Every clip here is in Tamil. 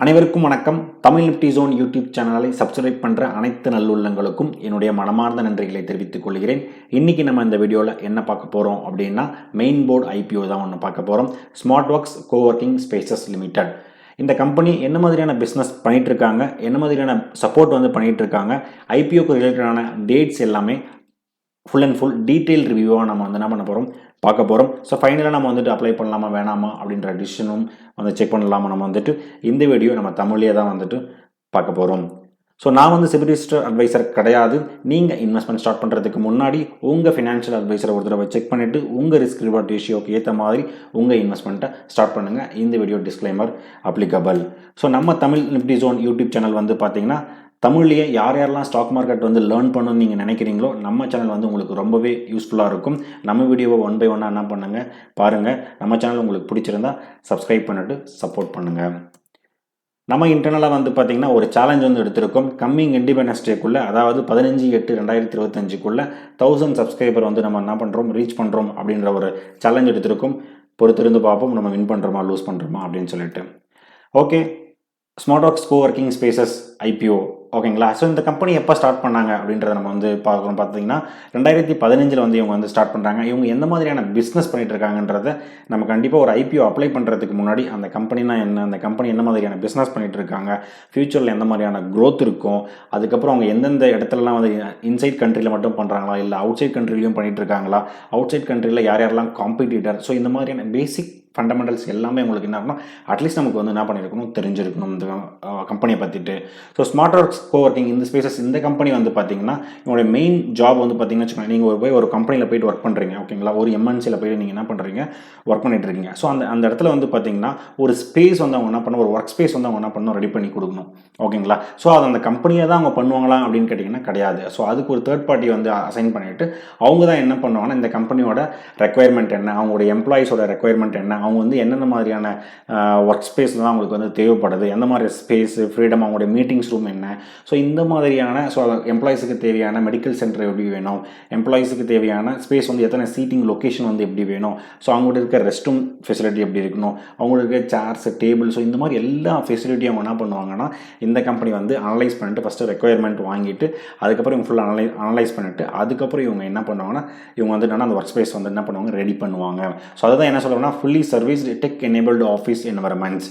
அனைவருக்கும் வணக்கம். தமிழ் நிஃப்டி ஜோன் யூடியூப் சேனலை சப்ஸ்கிரைப் பண்ணுற அனைத்து நல்லுள்ளங்களுக்கும் என்னுடைய மனமார்ந்த நன்றிகளை தெரிவித்துக் கொள்கிறேன். இன்றைக்கி நம்ம இந்த வீடியோவில் என்ன பார்க்க போகிறோம் அப்படின்னா, மெயின் போர்டு ஐபிஓ தான் ஒன்று பார்க்க போகிறோம். Smart works coworking spaces limited. இந்த கம்பெனி என்ன மாதிரியான பிஸ்னஸ் பண்ணிகிட்டு இருக்காங்க, என்ன மாதிரியான சப்போர்ட் பண்ணிகிட்டு இருக்காங்க, ஐபிஓக்கு ரிலேட்டடான டேட்ஸ் எல்லாமே ஃபுல் அண்ட் ஃபுல் டீட்டெயில் ரிவ்யூவாக நம்ம என்ன பண்ண போகிறோம், பார்க்க போகிறோம். ஸோ ஃபைனலாக நம்ம அப்ளை பண்ணலாமா வேணாமா அப்படின்ற டிசிஷனும் செக் பண்ணலாமா நம்ம இந்த வீடியோ நம்ம தமிழ்லேயே தான் பார்க்க போகிறோம். ஸோ நான் செபி ரிஜிஸ்டர்ட் அட்வைசர் கிடையாது. நீங்கள் இன்வெஸ்ட்மெண்ட் ஸ்டார்ட் பண்ணுறதுக்கு முன்னாடி உங்கள் ஃபினான்ஷியல் அட்வைசரை ஒரு தடவை செக் பண்ணிவிட்டு உங்கள் ரிஸ்க் ரிவார்ட் ரேஷியோக்கு ஏற்ற மாதிரி உங்கள் இன்வெஸ்ட்மெண்ட்டை ஸ்டார்ட் பண்ணுங்கள். இந்த வீடியோ டிஸ்க்ளைமர் அப்ளிகபிள். ஸோ நம்ம Tamil Nifty zone YouTube channel பார்த்தீங்கன்னா, தமிழ்லேயே யாரெல்லாம் ஸ்டாக் மார்க்கெட் லேர்ன் பண்ணணும்னு நீங்கள் நினைக்கிறீங்களோ நம்ம சேனல் உங்களுக்கு ரொம்பவே யூஸ்ஃபுல்லாக இருக்கும். நம்ம வீடியோவை ஒன் பை ஒன்னாக என்ன பண்ணுங்கள், பாருங்கள். நம்ம சேனல் உங்களுக்கு பிடிச்சிருந்தா சப்ஸ்கிரைப் பண்ணிட்டு சப்போர்ட் பண்ணுங்கள். நம்ம இன்டர்னலாக பார்த்தீங்கன்னா ஒரு சேலஞ்ச் எடுத்திருக்கோம். கம்மிங் இண்டிபெண்டன்ஸ் டேக்குள்ளே, அதாவது 15/8/2025 1000 சப்ஸ்கிரைபர் நம்ம என்ன பண்ணுறோம், ரீச் பண்ணுறோம் அப்படின்ற ஒரு சேலஞ்ச் எடுத்திருக்கோம். பொறுத்திருந்து பார்ப்போம் நம்ம வின் பண்ணுறோமா லூஸ் பண்ணுறோமா அப்படின்னு சொல்லிட்டு. Okay, smart works coworking spaces IPO ஓகேங்களா. ஸோ இந்த கம்பெனி எப்போ ஸ்டார்ட் பண்ணாங்க அப்படின்றத நம்ம பார்க்குறோம். பார்த்தீங்கன்னா 2015 இவங்க ஸ்டார்ட் பண்ணுறாங்க. இவங்க எந்த மாதிரியான பிஸ்னஸ் பண்ணிட்டு இருக்காங்கன்றத நம்ம கண்டிப்பாக ஒரு ஐபிஓ அப்ளை பண்ணுறதுக்கு முன்னாடி அந்த கம்பெனினா என்ன, அந்த கம்பெனி என்ன மாதிரியான பிஸ்னஸ் பண்ணிட்டு இருக்காங்க, ஃபியூச்சரில் எந்த மாதிரியான க்ரோத் இருக்கும், அதுக்கப்புறம் அவங்க எந்தெந்த இடத்துலலாம் இன்சைட் கண்ட்ரியில் மட்டும் பண்ணுறாங்களா இல்லை அவுட் சைட் கண்ட்ரிலையும் பண்ணிட்டு இருக்காங்களா, அவுட் சைட் கண்ட்ரியில் யாரெல்லாம் காம்படிட்டர், ஸோ இந்த மாதிரியான பேசிக் ஃபண்டமெண்டல்ஸ் எல்லாமே உங்களுக்கு என்ன ஆகணும், அட்லீஸ்ட் நமக்கு என்ன பண்ணியிருக்கணும், தெரிஞ்சிருக்கணும் இந்த கம்பெனியை பற்றிட்டு. ஸோ ஸ்மார்ட் ஒர்க்ஸ் கோவொர்க்கிங் இந்த ஸ்பேசஸ் இந்த கம்பெனி பார்த்தீங்கன்னா இவங்களுடைய மெயின் ஜாப் பார்த்தீங்கன்னா வச்சுக்கோங்க, நீங்கள் ஒரு கம்பெனியில் போய்ட்டு ஒர்க் பண்ணுறீங்க ஓகேங்களா, ஒரு எம்என்சியில் போய்ட்டு நீங்கள் என்ன பண்ணுறீங்க, ஒர்க் பண்ணிட்டு இருக்கீங்க. ஸோ அந்த இடத்துல பார்த்தீங்கன்னா ஒரு ஸ்பேஸ் அவங்க என்ன பண்ணணும், ஒரு ஒர்க் ஸ்பேஸ் அவங்க என்ன பண்ணணும், ரெடி பண்ணி கொடுக்கணும் ஓகேங்களா. ஸோ அது அந்த கம்பெனியை தான் அவங்க பண்ணுவாங்களா அப்படின்னு கேட்டிங்கன்னா கிடையாது. ஸோ அதுக்கு ஒரு தேர்ட் பார்ட்டி அசைன் பண்ணிவிட்டு அவங்க தான் என்ன பண்ணுவாங்கன்னா, இந்த கம்பெனியோட ரெக்குயர்மெண்ட் என்ன, அவங்களோட எம்ப்ளாயிஸோட ரெக்குயர்மெண்ட் என்ன, அவங்க என்னென்ன மாதிரியான ஒர்க் ஸ்பேஸ் தான் அவங்களுக்கு தேவைப்படுது, எந்த மாதிரி ஸ்பேஸ் ஃப்ரீடம், அவங்களுடைய மீட்டிங்ஸ் ரூம் என்ன, ஸோ இந்த மாதிரியான ஸோ எம்ப்ளாயிஸுக்கு தேவையான மெடிக்கல் சென்டர் எப்படி வேணும், எம்ப்ளாயிஸுக்கு தேவையான ஸ்பேஸ் எத்தனை சீட்டிங் லொக்கேஷன் எப்படி வேணும், ஸோ அவங்கள்ட்ட இருக்க ரெஸ்ட் ரூம் ஃபெசிலிட்டி எப்படி இருக்கணும், அவங்களுக்கு இருக்க சேர்ஸ் டேபிள், ஸோ இந்த மாதிரி எல்லா ஃபெசிலிட்டியும் அவங்க என்ன பண்ணுவாங்கன்னா இந்த கம்பெனி அனலைஸ் பண்ணிட்டு ஃபஸ்ட்டு ரெக்குயர்மெண்ட் வாங்கிட்டு அதுக்கப்புறம் இவங்க ஃபுல்லாக அனலைஸ் பண்ணிவிட்டு அதுக்கப்புறம் இவங்க என்ன பண்ணுவாங்கன்னா இவங்க என்னன்னா அந்த ஒர்க் ஸ்பேஸ் என்ன பண்ணுவாங்க, ரெடி பண்ணுவாங்க. ஸோ அதுதான் என்ன சொல்கிறோம்னா fully service tech enabled office environments,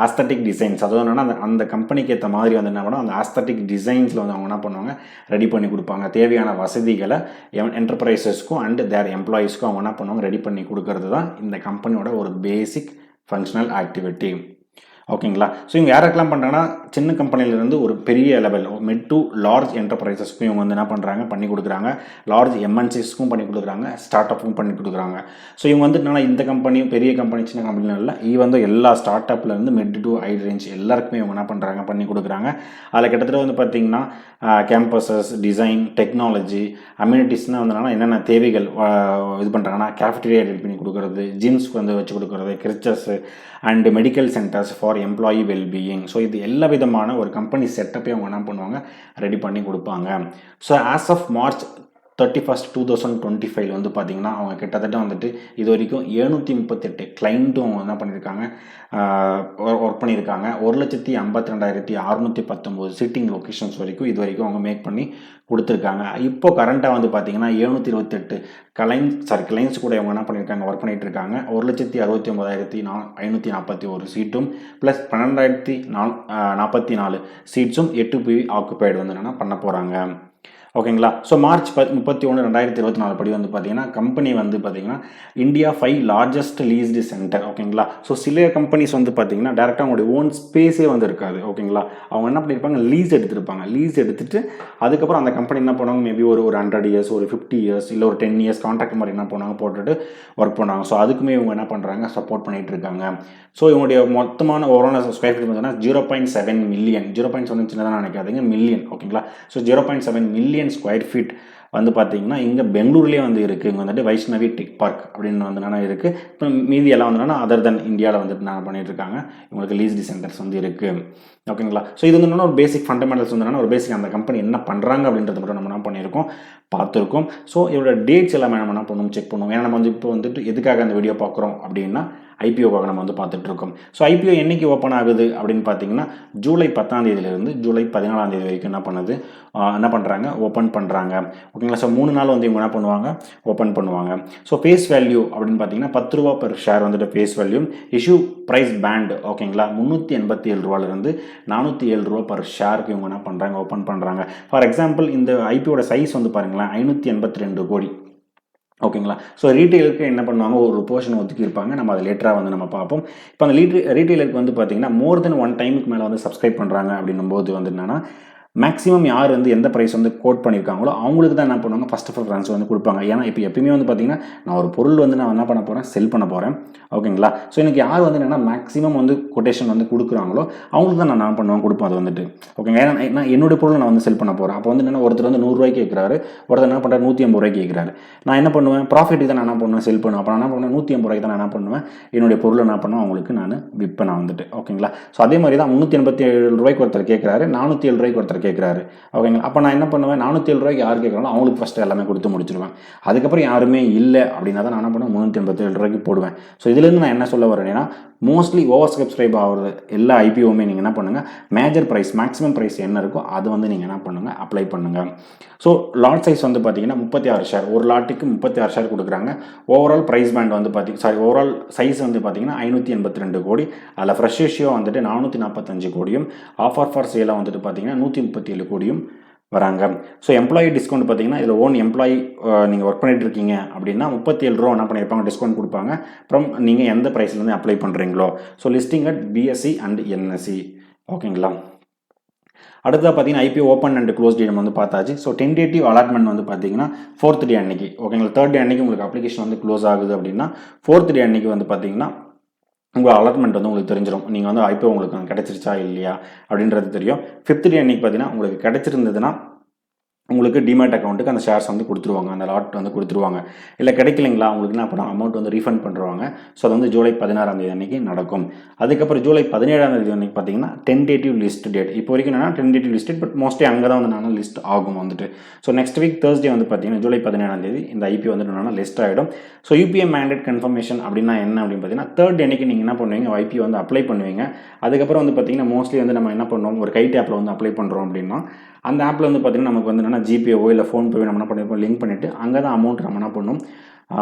aesthetic designs. அதுவும் என்னென்னா அந்த கம்பெனிக்கு ஏற்ற மாதிரி என்ன பண்ணுவோம், அந்த ஆஸ்தட்டிக் டிசைன்ஸில் அவங்க என்ன பண்ணுவாங்க, ரெடி பண்ணி கொடுப்பாங்க. தேவையான வசதிகளை என்டர்பிரைசஸ்க்கும் அண்ட் தேர் எம்ப்ளாயீஸ்க்கும் அவங்க என்ன பண்ணுவாங்க, ரெடி பண்ணி கொடுக்கறது தான் இந்த கம்பெனியோட ஒரு பேசிக் ஃபங்க்ஷனல் ஆக்டிவிட்டி ஓகேங்களா. ஸோ இவங்க யாருக்கெல்லாம் பண்ணுறாங்கன்னா சின்ன கம்பெனிலேருந்து ஒரு பெரிய லெவல் மிட் டு லார்ஜ் என்டர்பிரைசஸ்க்கும் இவங்க என்ன பண்ணுறாங்க, பண்ணி கொடுக்குறாங்க. லார்ஜ் எம்என்சிஸ்க்கும் பண்ணி கொடுக்குறாங்க, ஸ்டார்ட் அப்புக்கும் பண்ணி கொடுக்குறாங்க. ஸோ இவங்க என்னன்னா இந்த கம்பெனி பெரிய கம்பெனி சின்ன கம்பெனியும் இல்லை, எல்லா ஸ்டார்ட் அப்லேருந்து மிட் டு ஹை ரேஞ்ச் எல்லாருக்குமே இவங்க என்ன பண்ணுறாங்க, பண்ணி கொடுக்குறாங்க. அதில் கிட்டத்தட்ட பார்த்தீங்கன்னா கேம்பஸஸ், டிசைன், டெக்னாலஜி, அம்யூனிட்டிஸ்னால் என்னென்ன தேவைகள் இது பண்ணுறாங்கன்னா கேஃபிட்டேரியா ரெடி பண்ணி கொடுக்குறது, ஜிம்ஸ்க்கு வச்சு கொடுக்குறது, crèches and medical centres for employee wellbeing. So இது எல்லா விதமான ஒரு கம்பெனி செட்டப்பையும் அவங்க என்ன பண்ணுவாங்க, ரெடி பண்ணி கொடுப்பாங்க. ஸோ ஆஸ் ஆஃப் March 31, 2025 பார்த்தீங்கன்னா அவங்க கிட்டத்தட்ட இது வரைக்கும் 738 கிளைண்ட்டும் அவங்க என்ன பண்ணியிருக்காங்க, ஒர்க் பண்ணியிருக்காங்க. 1,52,619 சீட்டிங் லொக்கேஷன்ஸ் வரைக்கும் இது வரைக்கும் அவங்க மேக் பண்ணி கொடுத்துருக்காங்க. இப்போ கரண்ட்டாக பார்த்தீங்கன்னா 728 கிளைண்ட்ஸ் கூட அவங்க என்ன பண்ணியிருக்காங்க, ஒர்க் பண்ணிட்டு இருக்காங்க. 1,69,541 சீட்டும் ப்ளஸ் 12,044 சீட்ஸும் 8 PV ஆக்குபைடு என்னென்னா பண்ண போகிறாங்க ஓகேங்களா. ஸோ March 31, 2024 படி பார்த்தீங்கன்னா கம்பெனி பார்த்தீங்கன்னா இந்தியா 5 லார்ஜஸ்ட் லீஸ்டு சென்டர் ஓகேங்களா. ஸோ சில கம்பெனிஸ் பார்த்தீங்கன்னா டேரெக்டாக அவங்களுடைய ஓன் ஸ்பேஸே இருக்காது ஓகேங்களா. அவங்க என்ன பண்ணியிருப்பாங்க, லீஸ் எடுத்துருப்பாங்க. லீஸ் எடுத்துட்டு அதுக்கப்புறம் அந்த கம்பெனி என்ன பண்ணுவாங்க, மேபி ஒரு 100 years, ஒரு 50 years, இல்லை ஒரு 10 years கான்ட்ராக்ட் மாதிரி என்ன பண்ணுவாங்க போட்டுட்டு ஒர்க் பண்ணுவாங்க. ஸோ அதுக்குமே இவங்க என்ன பண்ணுறாங்க, சப்போர்ட் பண்ணிகிட்டு இருக்காங்க. ஸோ இவங்களுடைய மொத்தமான ஓவரால் ஸ்கொயர் ஃபீட் பார்த்தீங்கன்னா 0.7 மில்லியன், 0.7 சின்னதாக நினைக்காதீங்க, மில்லியன் ஓகேங்களா. ஸோ 0.7 மில்லியன் ஸ்கொயர் ஃபீட் பார்த்தீங்கன்னா இங்கே பெங்களூர்லேயே இருக்குது. இங்கே வைஷ்ணவி டெக் பார்க் அப்படின்னு என்னென்னா இருக்குது. இப்போ மீதி எல்லாம் என்னென்னா அதர் தென் இந்தியாவில் நான் பண்ணிட்டு இருக்காங்க. இவங்களுக்கு லீஸ்டு சென்டர்ஸ் இருக்குது ஓகேங்களா. ஸோ இது என்னென்னா ஒரு பேசிக் ஃபண்டமெண்டல்ஸ் ஒரு பேசிக் அந்த கம்பெனி என்ன பண்ணுறாங்க அப்படின்றத மட்டும் நம்ம என்ன பண்ணியிருக்கோம், பார்த்துருக்கோம். ஸோ இதோட டேட்ஸ் எல்லாமே நம்ம என்ன பண்ணுவோம், செக் பண்ணுவோம். ஏன்னா நம்ம இப்போ எதுக்காக அந்த வீடியோ பார்க்குறோம் அப்படின்னா ஐபிஓவாக நம்ம வந்து பார்த்துட்ருக்கோம். ஸோ ஐபிஓ என்றைக்கு ஓப்பன் ஆகுது அப்படின்னு பார்த்தீங்கன்னா ஜூலை 10ஆம் தேதியிலிருந்து ஜூலை 14ஆம் தேதி வரைக்கும் என்ன பண்ணுறாங்க ஓப்பன் பண்ணுறாங்க. ஓகேங்களா. ஸோ 3 நாள் வந்து இவங்க என்ன பண்ணுவாங்க ஓப்பன் பண்ணுவாங்க. ஸோ ஃபேஸ் வேல்யூ அப்படின்னு பார்த்தீங்கன்னா 10 ரூபா பெர் ஷேர் வந்துட்டு face value. Issue price band ஓகேங்களா 387 ரூபாயிலிருந்து 407 ரூபா பர் ஷேருக்கு இவங்க என்ன பண்ணுறாங்க ஓப்பன் பண்ணுறாங்க. ஃபார் எக்ஸாம்பிள் இந்த ஐபிஓட சைஸ் வந்து பாருங்களேன் 582 கோடி. ஓகேங்களா. ஸோ ரீட்டெயிலுக்கு என்ன பண்ணுவாங்க ஒரு போர்ஷன் ஒதுக்கியிருப்பாங்க. நம்ம அதை லேட்டராக வந்து நம்ம பார்ப்போம். இப்போ அந்த ரீட்டெயிலுக்கு வந்து பார்த்தீங்கன்னா மோர் தென் 1 டைமுக்கு மேலே வந்து சப்ஸ்கிரைப் பண்ணுறாங்க அப்படின்னும் போது வந்து என்னன்னா மேக்ஸிமம் யார் வந்து எந்த ப்ரைஸ் வந்து கோட் பண்ணியிருக்காங்களோ அவங்களுக்கு தான் என்ன பண்ணுவாங்க ஃபஸ்ட் ஆஃப் ஆல் ப்ரிஃபரன்ஸ் வந்து கொடுப்பாங்க. ஏன்னா இப்போ எப்பயுமே வந்து பார்த்தீங்கன்னா நான் ஒரு பொருள் வந்து நான் என்ன பண்ண போகிறேன் செல் பண்ண போகிறேன். ஓகேங்களா. ஸோ எனக்கு யார் வந்து என்னென்னா மேக்ஸிமம் வந்து கொட்டேஷன் வந்து கொடுக்குறாங்களோ அவங்களுக்கு தான் நான் என்ன பண்ணுவேன் கொடுப்பேன் அது வந்துட்டு. ஓகேங்க. ஏன்னா நான் என்னுடைய பொருளை நான் வந்து செல் பண்ண போகிறேன். அப்போ வந்து என்னென்னா ஒருத்தர் வந்து 100 ரூபாய்க்கு கேட்குறாரு, ஒருத்தர் என்ன பண்ணுறாரு 150 ரூபாய்க்கு கேட்குறாரு. நான் என்ன பண்ணுவேன் ப்ராஃபிட்டுக்கு தான் நான் என்ன பண்ணுவேன் செல் பண்ணுவேன். அப்போ நான் என்ன பண்ணுவேன் 150 ரூபாய்க்கு தான் நான் என்ன பண்ணுவேன் என்னுடைய பொருளை என்ன பண்ணுவேன் அவங்களுக்கு நான் விற்பேன் நான் வந்துட்டு. ஓகேங்களா. ஸோ அதே மாதிரி தான் 387 ரூபாய்க்கு ஒருத்தர் கேட்குறாரு, 407 ரூபாய்க்கு ஒருத்தர் கேட்குறாரு. ஓகேங்களா. அப்போ நான் என்ன பண்ணுவேன் 407 ரூபாய்க்கு யார் கேட்குறாங்களோ அவங்களுக்கு ஃபஸ்ட்டு எல்லாமே கொடுத்து முடிச்சிடுவேன். அதுக்கப்புறம் யாருமே இல்லை அப்படின்னா தான் நான் என்ன பண்ணுவேன் 387 ரூபாய்க்கு போடுவேன். ஸோ இதுலேருந்து நான் என்ன சொல்ல வரேன்னா மோஸ்ட்லி ஓவர் சப்ஸ்கிரைப் ஆகிறது எல்லா ஐபிஓவுமே நீங்கள் என்ன பண்ணுங்கள் மேஜர் ப்ரைஸ் மேக்ஸிமம் ப்ரைஸ் என்ன இருக்கோ அது வந்து நீங்கள் என்ன பண்ணுங்கள் அப்ளை பண்ணுங்கள். ஸோ லாட் சைஸ் வந்து பார்த்தீங்கன்னா 36 ஷேர், ஒரு லாட்டுக்கு 36 ஷேர் கொடுக்குறாங்க. ஓவரால் ப்ரைஸ் பேண்ட் வந்து ஓவரால் சைஸ் வந்து பார்த்தீங்கன்னா 582 கோடி. அதில் ஃப்ரெஷ் இஷ்யூ வந்துட்டு 445 கோடியும், ஆஃபர் ஃபார் சேலாக வந்துட்டு பார்த்தீங்கன்னா 137 கோடியும் வராங்க. ஸோ எம்ப்ளாயி டிஸ்கவுண்ட் பார்த்தீங்கன்னா இதில் ஓன் எம்ப்ளாயி நீங்கள் ஒர்க் பண்ணிட்டு இருக்கீங்க அப்படின்னா 37 ரூபா என்ன பண்ணியிருப்பாங்க டிஸ்கவுண்ட் கொடுப்பாங்க. அப்புறம் நீங்கள் எந்த ப்ரைஸ்லேருந்து அப்ளை பண்ணுறீங்களோ. So listing at BSc and NSC. ஓகேங்களா. அடுத்ததாக பார்த்தீங்கன்னா ஐபிஓ ஓப்பன் அண்ட் க்ளோஸ் டே நம்ம வந்து பார்த்தாச்சு. ஸோ டென்டேட்டிவ் அலாட்மெண்ட் வந்து பார்த்தீங்கன்னா 4th டே அன்னைக்கு. ஓகேங்களா. 3rd டே அன்னைக்கு உங்களுக்கு அப்ளிகேஷன் வந்து க்ளோஸ் ஆகுது அப்படின்னா 4th டே அன்னைக்கு வந்து பார்த்தீங்கன்னா உங்கள் அலாட்மெண்ட் வந்து உங்களுக்கு தெரிஞ்சிடும். நீங்கள் வந்து ஐபிஓ உங்களுக்கு கிடைச்சிருச்சா இல்லையா அப்படின்றது தெரியும். 5th டே அன்னைக்கு பார்த்தீங்கன்னா உங்களுக்கு கிடைச்சிருந்ததுன்னா உங்களுக்கு டிமேட் அக்கௌண்ட்டுக்கு அந்த ஷேர்ஸ் வந்து கொடுத்துருவாங்க, அந்த லாட் வந்து கொடுத்துருவாங்க. இல்லை கிடைக்கலைங்களா உங்களுக்கு என்ன பண்ணால் அமௌண்ட் வந்து ரீஃபண்ட் பண்ணுறாங்க. ஸோ அது வந்து ஜூலை 16ஆம் தேதி அன்றைக்கி நடக்கும். அதுக்கப்புறம் ஜூலை 17ஆம் தேதி அன்றைக்கி பார்த்தீங்கன்னா டென்டேட்டிவ் லிஸ்ட் டேட். இப்போ வரைக்கும் என்னன்னா tentative list date, but mostly அங்கே தான் வந்து நான் லிஸ்ட் ஆகும் வந்துட்டு. ஸோ நெக்ஸ்ட் வீக் தேர்ஸ்டே வந்து பார்த்தீங்கன்னா ஜூலை 17ஆம் தேதி இந்த ஐபிஓ வந்துட்டு என்னன்னா லிஸ்ட் ஆகிடும். ஸோ யூபிஐ மேண்டேட் கன்ஃபர்மேஷன் அப்படின்னா என்ன அப்படின்னு பார்த்தீங்கன்னா 3rd அன்னைக்கு நீங்கள் என்ன பண்ணுவீங்க ஐபிஓ வந்து அப்ளை பண்ணுவீங்க. அதுக்கப்புறம் வந்து பார்த்தீங்கன்னா மோஸ்ட்லி வந்து நம்ம என்ன பண்ணுவோம் ஒரு கைட் ஆப்பில் வந்து அப்ளை பண்ணுறோம் அப்படின்னா அந்த ஆப்பில் வந்து பார்த்தீங்கன்னா நமக்கு வந்து என்னென்னா ஜிபேவோ இல்லை ஃபோன்பேவோ நம்ம என்ன பண்ணியிருப்போம் லிங்க் பண்ணிவிட்டு அங்கே தான் அமௌண்ட் நம்ம என்ன பண்ணுவோம்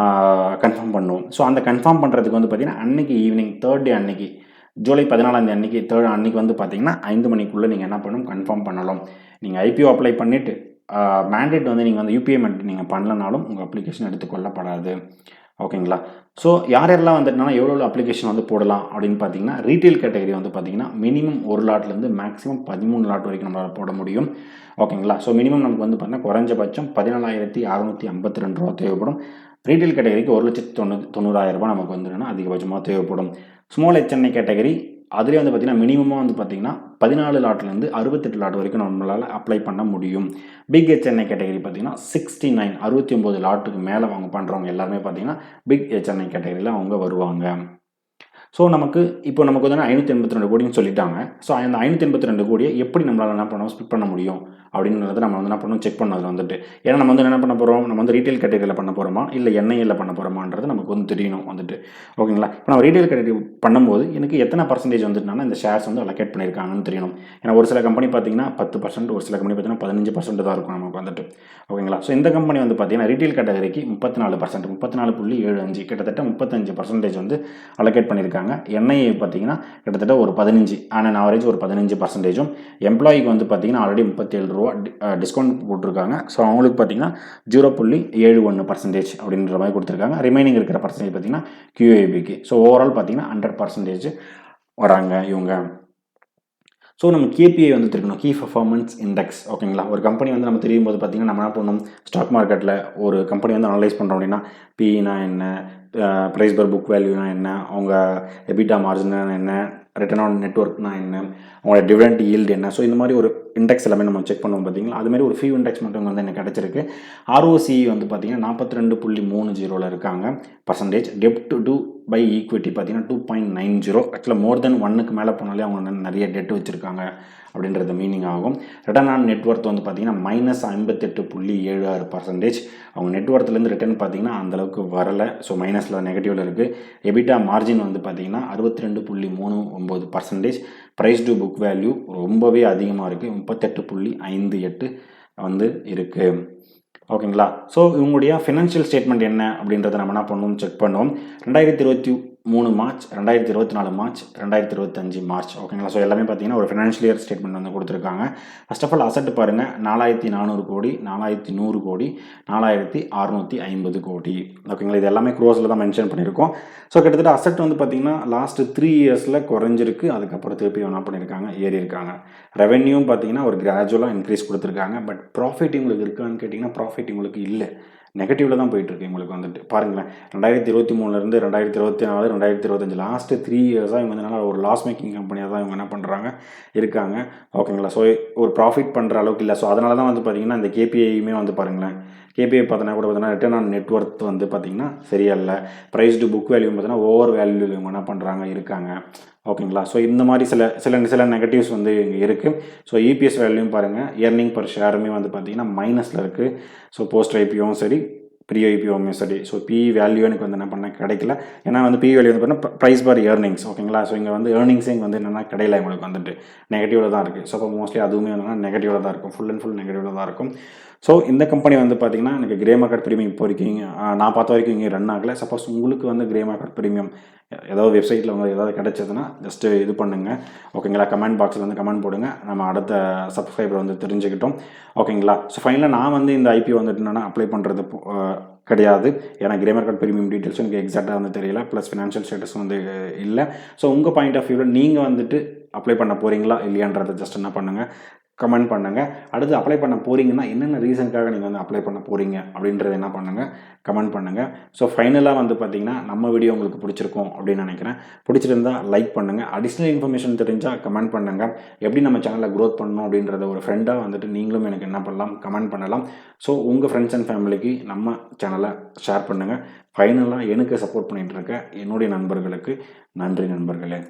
கன்ஃபார்ம் பண்ணுவோம். ஸோ அந்த கன்ஃபார்ம் பண்ணுறதுக்கு வந்து பார்த்தீங்கன்னா அன்றைக்கி ஈவினிங் 3rd டே அன்னைக்கு ஜூலை 14ஆம் தேதி அன்றைக்கி அன்றைக்கி வந்து பார்த்தீங்கன்னா 5 மணிக்குள்ளே நீங்கள் என்ன பண்ணணும் கன்ஃபார்ம் பண்ணலாம். நீங்கள் ஐபிஓ அப்ளை பண்ணிவிட்டு மேண்டேட் வந்து நீங்கள் வந்து யூபிஐ மேண்டேட் நீங்கள் பண்ணலனாலும் உங்கள் அப்ளிகேஷன் எடுத்துக்கொள்ளப்படாது. ஓகேங்களா. ஸோ யாரெல்லாம் வந்துட்டுனா எவ்வளோ அப்ளிகேஷன் வந்து போடலாம் அப்படின்னு பார்த்தீங்கன்னா ரீட்டைல் கேட்டகரி வந்து பார்த்தீங்கன்னா மினிமம் 1 லாட்லேருந்து மேக்ஸிமம் 13 லாட் வரைக்கும் நம்மளால் போட முடியும். ஓகேங்களா. ஸோ மினிமம் நமக்கு வந்து பார்த்தீங்கன்னா குறைஞ்சபட்சம் 14,652 ரூபா தேவைப்படும். ரீட்டைல் கேட்டகரிக்கு 1,90,000 ரூபா நமக்கு வந்துன்னா அதிகபட்சமாக தேவைப்படும். ஸ்மால் HNI கேட்டகரி அதுலேயே வந்து பார்த்தீங்கன்னா மினிமமாக வந்து பார்த்தீங்கன்னா 14 லாட்லேருந்து 68 லாட் வரைக்கும் நம்மளால் அப்ளை பண்ண முடியும். பிக் HNI கேட்டகரி பார்த்தீங்கன்னா 69 லாட்டுக்கு மேலே அவங்க பண்ணுறவங்க எல்லாருமே பார்த்தீங்கன்னா பிக் HNI கேட்டகரியில் அவங்க வருவாங்க. ஸோ நமக்கு வந்து 582 கோடின்னு சொல்லிட்டாங்க. ஸோ அந்த 582 கோடியை எப்படி நம்மளால் என்ன பண்ணோம் ஸ்பிட் பண்ண முடியும் அப்படின்றத நம்ம வந்து என்ன பண்ணணும் செக் பண்ணோம் அதில் வந்துட்டு. ஏன்னா நம்ம வந்து என்ன பண்ண போகிறோம் நம்ம வந்து ரீட்டைல் கேட்டகரியில் பண்ண போகிறோமா இல்லை என்ஐயில் பண்ண போகிறோமான்றது நமக்கு வந்து தெரியணும் வந்துட்டு. ஓகேங்களா. இப்போ நம்ம ரீட்டைல் கேட்டகரி பண்ணும்போது எனக்கு எத்தனை பர்சன்டேஜ் வந்துட்டுனா இந்த ஷேர்ஸ் வந்து அலோகேட் பண்ணியிருக்காங்கன்னு தெரியணும். ஏன்னா ஒரு சில கம்பெனி பார்த்தீங்கன்னா 10%, ஒரு சில கம்பெனி பார்த்தீங்கன்னா 15% தான் இருக்கும் நமக்கு வந்துட்டு. ஓகேங்களா. ஸோ இந்த கம்பெனி வந்து பார்த்தீங்கன்னா ரீட்டைல் கேட்டகரிக்கு 34%, 34.75 கிட்டத்தட்ட 35% வந்து அலோகேட் பண்ணியிருக்காங்க. என்ஐ பார்த்தீங்கன்னா கிட்டத்தட்ட ஒரு 15 ஆன் ஆவரேஜ் ஒரு 15%. எம்ப்ளாய்க்கு வந்து பார்த்தீங்கன்னா ஆல்ரெடி 37 ரூபா டிஸ்கவுண்ட் போட்டிருக்காங்க. ஸோ அவங்களுக்கு பார்த்தீங்கன்னா 0.71% அப்படின்ற மாதிரி கொடுத்துருக்காங்க. ரிமைனிங் இருக்கிற பர்சன்டேஜ் பார்த்தீங்கன்னா QABக்கு. ஸோ ஓவரால் பார்த்தீங்கன்னா 100% வராங்க இவங்க. ஸோ நம்ம KPI வந்து தெரியும், கீ பர்ஃபார்மன்ஸ் இண்டெக்ஸ். ஓகேங்களா. ஒரு கம்பெனி வந்து நம்ம தெரியும் போது பார்த்தீங்கன்னா நம்ம என்ன பண்ணணும் ஸ்டாக் மார்க்கெட்டில் ஒரு கம்பெனி வந்து அனலைஸ் பண்ணுறோம் அப்படின்னா பிஇனா என்ன, ப்ரைஸ் பர் புக் வேல்யூனா என்ன, அவங்க எபிட்டா மார்ஜினா என்ன, ரிட்டர்ன் ஆன் நெட்வொர்க்னா என்ன, அவங்களோட டிவிடெண்ட் ஈல்டு என்ன. ஸோ இந்த மாதிரி ஒரு இண்டெக்ஸ் எல்லாமே நம்ம செக் பண்ணுவோம் பார்த்தீங்களா, அதுமாரி ஒரு ஃபியூ இண்டெக்ஸ் மட்டும் வந்து எனக்கு கிடச்சிருக்கு. ROCE வந்து பார்த்தீங்கன்னா 42.30 இருக்காங்க பர்சன்டேஜ். டெப்ட் டு பை ஈக்விட்டி பார்த்தீங்கன்னா 2.90. ஆக்சுவலாக மோர் தென் 1க்கு மேலே போனாலே அவங்க நிறைய டெட் வச்சுருக்காங்க அப்படின்றது மீனிங் ஆகும். ரிட்டர்ன் ஆன் நெட்ஒர்த் வந்து பார்த்தீங்கன்னா -58.76%. அவங்க நெட்ஒர்த்லேருந்து ரிட்டர்ன் பார்த்தீங்கன்னா அந்தளவுக்கு வரலை. ஸோ மைனஸில் நெகட்டிவில் இருக்குது. எபிட்டா மார்ஜின் வந்து பார்த்தீங்கன்னா 62.39%. ப்ரைஸ் டு புக் வேல்யூ ரொம்பவே அதிகமாக இருக்குது, 38.58 வந்து இருக்குது. ஓகேங்களா. ஸோ இவங்களுடைய ஃபினான்ஷியல் ஸ்டேட்மெண்ட் என்ன அப்படின்றத நம்ம என்ன பண்ணுவோம், செக் பண்ணுவோம். 2023 மார்ச், 2024 மார்ச், 2025 மார்ச். ஓகேங்களா. ஸோ எல்லாமே பார்த்தீங்கன்னா ஒரு ஃபினான்ஷியல் இயர் ஸ்டேட்மெண்ட் வந்து கொடுத்துருக்காங்க. ஃபர்ஸ்ட் ஆஃப் ஆல் அசட் பாருங்கள், 4400 கோடி, 4100 கோடி, 4650 கோடி. ஓகேங்களா. இது எல்லாமே க்ரோஸில் தான் மென்ஷன் பண்ணியிருக்கோம். ஸோ கிட்டத்தட்ட அசட் வந்து பார்த்தீங்கன்னா லாஸ்ட்டு 3 இயர்ஸில் குறைஞ்சிருக்கு. அதுக்கப்புறம் திருப்பி என்ன பண்ணியிருக்காங்க, ஏறி இருக்காங்க. ரெவென்யூ பார்த்தீங்கன்னா ஒரு கிராஜுவலாக இன்க்ரீஸ் கொடுத்துருக்காங்க. பட் ப்ராஃபிட் உங்களுக்கு இருக்கான்னு கேட்டிங்கன்னா ப்ராஃபிட் உங்களுக்கு இல்லை, நெகட்டிவில் தான் போயிட்டுருக்கு உங்களுக்கு வந்துட்டு. பாருங்களேன், 2023லேருந்து 2024, 2025 லாஸ்ட்டு 3 இயர்ஸாக இவங்க வந்து நல்லா ஒரு லாஸ் மேக்கிங் கம்பெனியாக தான் இவங்க என்ன பண்ணுறாங்க, இருக்காங்க. ஓகேங்களா. ஸோ ஒரு ப்ராஃபிட் பண்ணுற அளவுக்கு இல்லை. ஸோ அதனால தான் வந்து பார்த்திங்கன்னா இந்த கேபிஐயுமே வந்து பாருங்களேன், கேபிஐ பார்த்தோன்னா கூட பார்த்தீங்கன்னா ரிட்டர்ன் ஆன் நெட்ஒர்த் வந்து பார்த்திங்கன்னா சரியா இல்லை. ப்ரைஸ் டு புக் வேல்யூ பார்த்தீங்கன்னா ஓவர் வேல்யூ இவங்க என்ன பண்ணுறாங்க, இருக்காங்க. ஓகேங்களா. ஸோ இந்த மாதிரி சில நெகட்டிவ்ஸ் வந்து இங்கே இருக்குது. ஸோ இபிஎஸ் வேல்யூயும் பாருங்கள், இயர்னிங் பர் ஷேருமே வந்து பார்த்திங்கன்னா மைனஸில் இருக்குது. ஸோ போஸ்ட் ஐபிஓவும் சரி, ப்ரீ ஐபிஓவுமே சரி. ஸோ பிஇ வேல்யூ எனக்கு வந்து என்ன பண்ண கிடைக்கல. ஏன்னா வந்து பிஇ வேல்யூ வந்து பார்த்தீங்கன்னா ப்ரைஸ் பார் இயர்னிங்ஸ். ஓகேங்களா. ஸோ இங்கே வந்து ஏர்னிங்ஸே இங்கே வந்து என்னென்னா கிடையில உங்களுக்கு வந்துட்டு நெகட்டிவில் தான் இருக்குது. ஸோ அப்போ மோஸ்ட்லி அதுவுமே என்னென்னா நெகட்டிவில் தான் இருக்கும், ஃபுல் அண்ட் ஃபுல் நெகட்டிவில் தான் இருக்கும். ஸோ இந்த கம்பெனி வந்து பார்த்திங்கன்னா எனக்கு கிரே மார்க்கெட் ப்ரீமியம் இப்போ வரைக்கும் நான் பார்த்த வரைக்கும் இங்கே ரன் ஆகலை. சப்போஸ் உங்களுக்கு வந்து கிரே மார்க்கெட் ப்ரீமியம் ஏதாவது வெப்சைட்டில் வந்து ஏதாவது கிடச்சதுன்னா ஜஸ்ட்டு இது பண்ணுங்கள். ஓகேங்களா. கமெண்ட் பாக்ஸில் வந்து கமெண்ட் போடுங்க, நம்ம அடுத்த சப்ஸ்கிரைபர் வந்து தெரிஞ்சுக்கிட்டோம். ஓகேங்களா. ஸோ ஃபைனலாக நான் வந்து இந்த ஐபிஓ வந்துட்டு என்னென்னா அப்ளை பண்ணுறது கிடையாது. ஏன்னா கிரே மார்க்கெட் ப்ரீமியம் டீட்டெயில்ஸ் எனக்கு எக்ஸாக்டாக வந்து தெரியல, ப்ளஸ் ஃபினான்ஷியல் ஸ்டேட்டஸ் வந்து இல்லை. ஸோ உங்கள் பாயிண்ட் ஆஃப் வியூவில் நீங்கள் வந்துட்டு அப்ளை பண்ண போகிறீங்களா இல்லையான்றதை ஜஸ்ட் என்ன பண்ணுங்கள், கமெண்ட் பண்ணுங்கள். அடுத்து அப்ளை பண்ண போகிறீங்கன்னா என்னென்ன ரீசனுக்காக நீங்கள் வந்து அப்ளை பண்ண போகிறீங்க அப்படின்றத என்ன பண்ணுங்கள், கமெண்ட் பண்ணுங்கள். ஸோ ஃபைனலாக வந்து பார்த்திங்கன்னா நம்ம வீடியோ உங்களுக்கு பிடிச்சிருக்கும் அப்படின்னு நினைக்கிறேன். பிடிச்சிருந்தால் லைக் பண்ணுங்கள். அடிஷ்னல் இன்ஃபர்மேஷன் தெரிஞ்சால் கமெண்ட் பண்ணுங்கள். எப்படி நம்ம சேனலில் க்ரோத் பண்ணணும் அப்படின்றத ஒரு ஃப்ரெண்டாக வந்துட்டு நீங்களும் எனக்கு என்ன பண்ணலாம், கமெண்ட் பண்ணலாம். ஸோ உங்கள் ஃப்ரெண்ட்ஸ் அண்ட் ஃபேமிலிக்கு நம்ம சேனலை ஷேர் பண்ணுங்கள். ஃபைனலாக எனக்கு சப்போர்ட் பண்ணிகிட்டு இருக்க என்னுடைய நண்பர்களுக்கு நன்றி நண்பர்களே.